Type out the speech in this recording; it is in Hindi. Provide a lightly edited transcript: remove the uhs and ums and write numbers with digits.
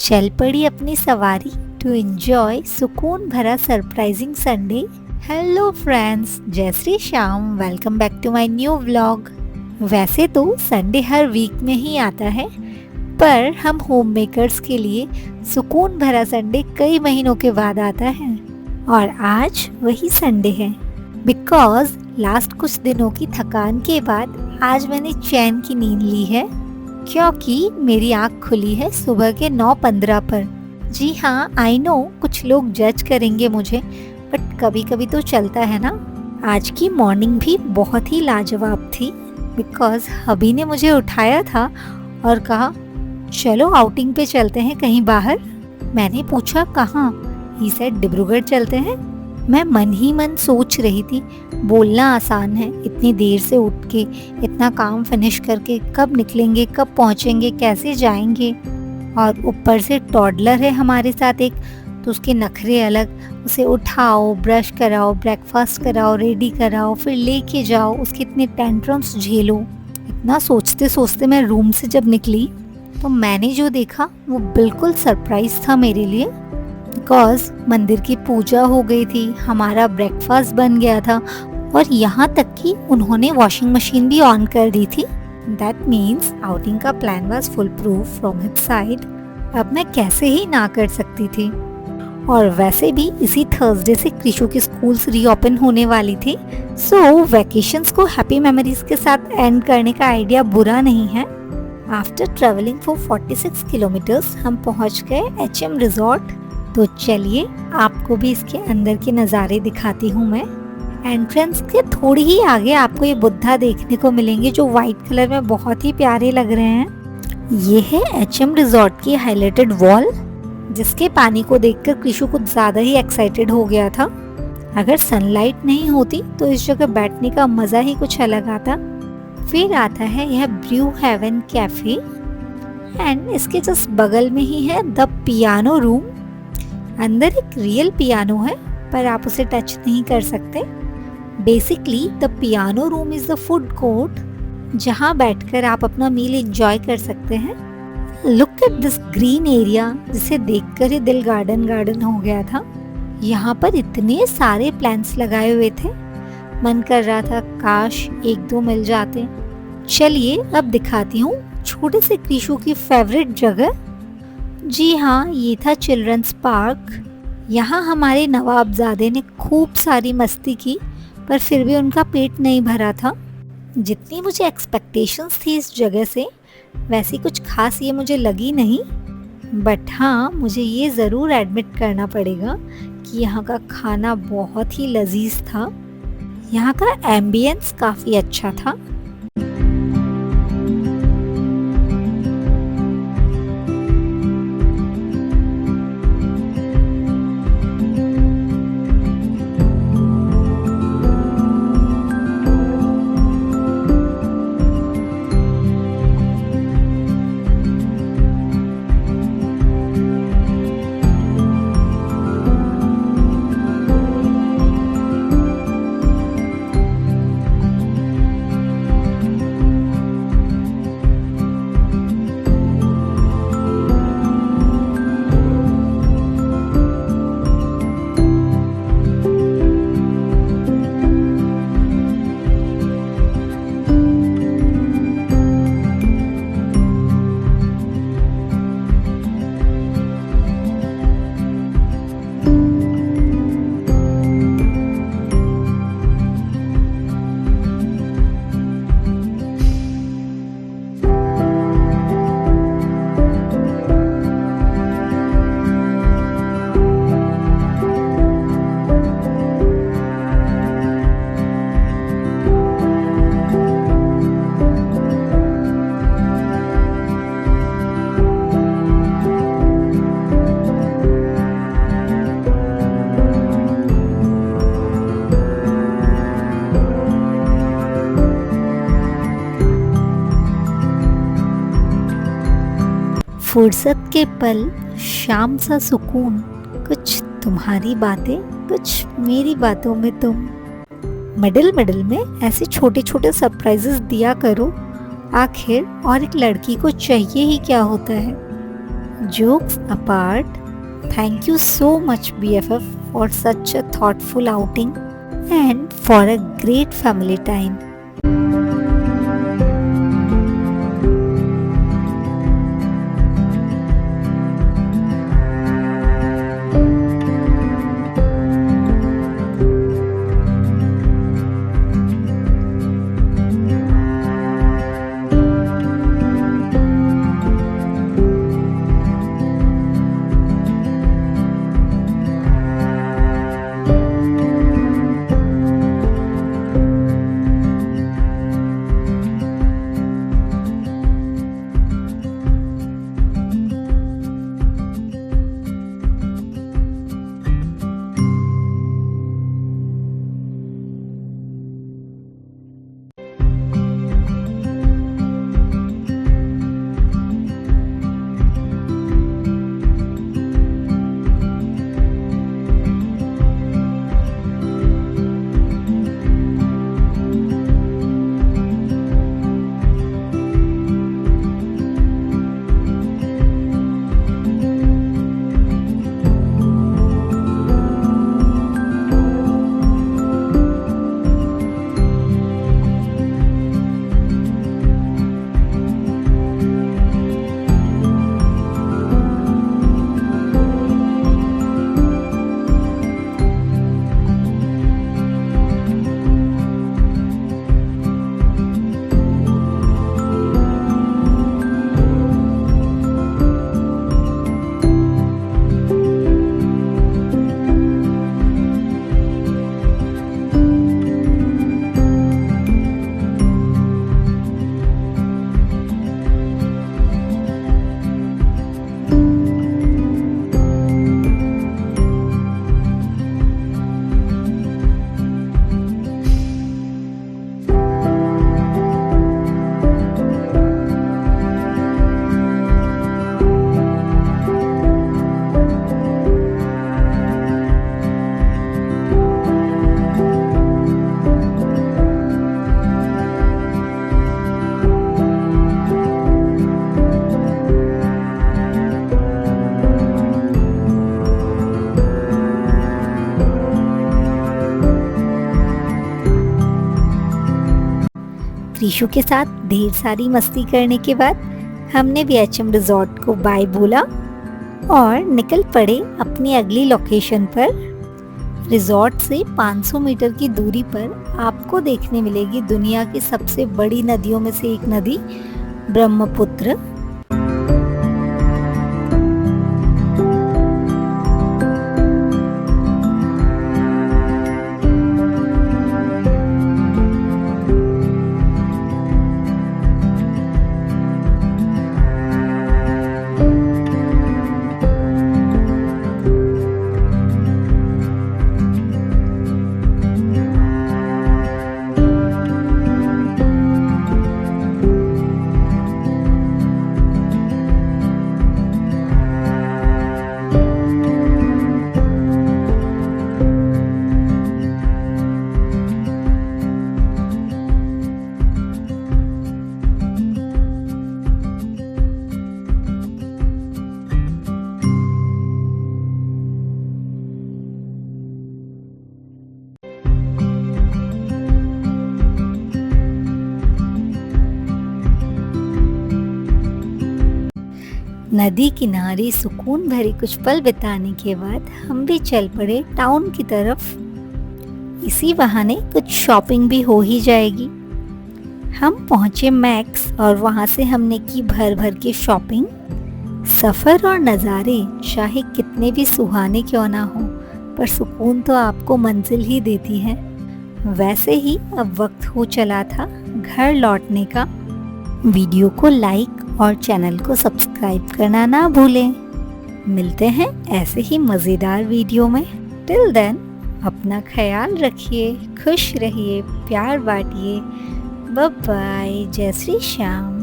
चल पड़ी अपनी सवारी टू एंजॉय सुकून भरा सरप्राइजिंग संडे। हेलो फ्रेंड्स, जय Shri Shyam. Welcome back to my new vlog. वैसे तो संडे हर वीक में ही आता है, पर हम होम मेकर्स के लिए सुकून भरा संडे कई महीनों के बाद आता है और आज वही संडे है। बिकॉज लास्ट कुछ दिनों की थकान के बाद आज मैंने चैन की नींद ली है, क्योंकि मेरी आँख खुली है सुबह के 9:15 पर। जी हाँ, आई नो कुछ लोग जज करेंगे मुझे, बट कभी कभी तो चलता है ना। आज की मॉर्निंग भी बहुत ही लाजवाब थी, बिकॉज हबी ने मुझे उठाया था और कहा चलो आउटिंग पे चलते हैं कहीं बाहर। मैंने पूछा कहाँ? ही सेड डिब्रूगढ़ चलते हैं। मैं मन ही मन सोच रही थी, बोलना आसान है, इतनी देर से उठ के इतना काम फिनिश करके कब निकलेंगे, कब पहुँचेंगे, कैसे जाएंगे। और ऊपर से टॉडलर है हमारे साथ एक, तो उसके नखरे अलग। उसे उठाओ, ब्रश कराओ, ब्रेकफास्ट कराओ, रेडी कराओ, फिर लेके जाओ, उसके इतने टेंट्रम्स झेलो। इतना सोचते सोचते मैं रूम से जब निकली तो मैंने जो देखा वो बिल्कुल सरप्राइज था मेरे लिए। बिकॉज मंदिर की पूजा हो गई थी, हमारा ब्रेकफास्ट बन गया था और यहाँ तक कि उन्होंने वॉशिंग मशीन भी ऑन कर दी थी। दैट मीन्स आउटिंग का plan was full proof from his side. अब मैं कैसे ही ना कर सकती थी। और वैसे भी इसी थर्सडे से कृषु के स्कूल्स रीओपन होने वाली थी, सो वैकेशंस को हैप्पी मेमोरीज के साथ एंड करने का आइडिया बुरा नहीं है। आफ्टर ट्रेवलिंग फॉर 46 किलोमीटर्स हम पहुंच गए HM रिजॉर्ट। तो चलिए आपको भी इसके अंदर के नज़ारे दिखाती हूँ मैं। एंट्रेंस के थोड़ी ही आगे आपको ये बुद्धा देखने को मिलेंगे जो वाइट कलर में बहुत ही प्यारे लग रहे हैं। ये है HM रिजॉर्ट की हाईलाइटेड वॉल, जिसके पानी को देखकर कृषु कुछ ज़्यादा ही एक्साइटेड हो गया था। अगर सनलाइट नहीं होती तो इस जगह बैठने का मज़ा ही कुछ अलग आता। फिर आता है यह ब्रू हेवन कैफे एंड इसके जस्ट बगल में ही है द पियानो रूम। अंदर एक रियल पियानो है, पर आप उसे टच नहीं कर सकते। Basically the piano room is the food court, जहाँ बैठकर आप अपना मील एंजॉय कर सकते हैं। Look at this green area, जिसे देखकर ही दिल गार्डन गार्डन हो गया था। यहाँ पर इतने सारे प्लांट्स लगाए हुए थे, मन कर रहा था काश एक दो मिल जाते। चलिए अब दिखाती हूँ छोटे से कृषु की फेवरेट जगह। जी हाँ, ये था चिल्ड्रंस पार्क। यहाँ हमारे नवाबजादे ने खूब सारी मस्ती की, पर फिर भी उनका पेट नहीं भरा था। जितनी मुझे एक्सपेक्टेशंस थी इस जगह से, वैसी कुछ खास ये मुझे लगी नहीं। बट हाँ, मुझे ये ज़रूर एडमिट करना पड़ेगा कि यहाँ का खाना बहुत ही लजीज था। यहाँ का एम्बियंस काफ़ी अच्छा था। फुर्सत के पल, शाम सा सुकून, कुछ तुम्हारी बातें, कुछ मेरी बातों में तुम। मिडिल मिडिल में ऐसे छोटे छोटे सरप्राइजेस दिया करो आखिर, और एक लड़की को चाहिए ही क्या होता है। Jokes apart, thank you so much BFF for such a thoughtful outing and for a great family time. Trishu के साथ ढेर सारी मस्ती करने के बाद हमने भी HM रिजॉर्ट को बाय बोला और निकल पड़े अपनी अगली लोकेशन पर। रिजॉर्ट से 500 मीटर की दूरी पर आपको देखने मिलेगी दुनिया की सबसे बड़ी नदियों में से एक नदी ब्रह्मपुत्र। नदी किनारे सुकून भरे कुछ पल बिताने के बाद हम भी चल पड़े टाउन की तरफ। इसी बहाने कुछ शॉपिंग भी हो ही जाएगी। हम पहुंचे मैक्स और वहां से हमने की भर भर के शॉपिंग। सफ़र और नज़ारे चाहे कितने भी सुहाने क्यों ना हो, पर सुकून तो आपको मंजिल ही देती है। वैसे ही अब वक्त हो चला था घर लौटने का। वीडियो को लाइक और चैनल को सब्सक्राइब करना ना भूलें। मिलते हैं ऐसे ही मज़ेदार वीडियो में। टिल देन अपना ख्याल रखिए, खुश रहिए, प्यार बांटिए। Bye bye. जय श्री श्याम।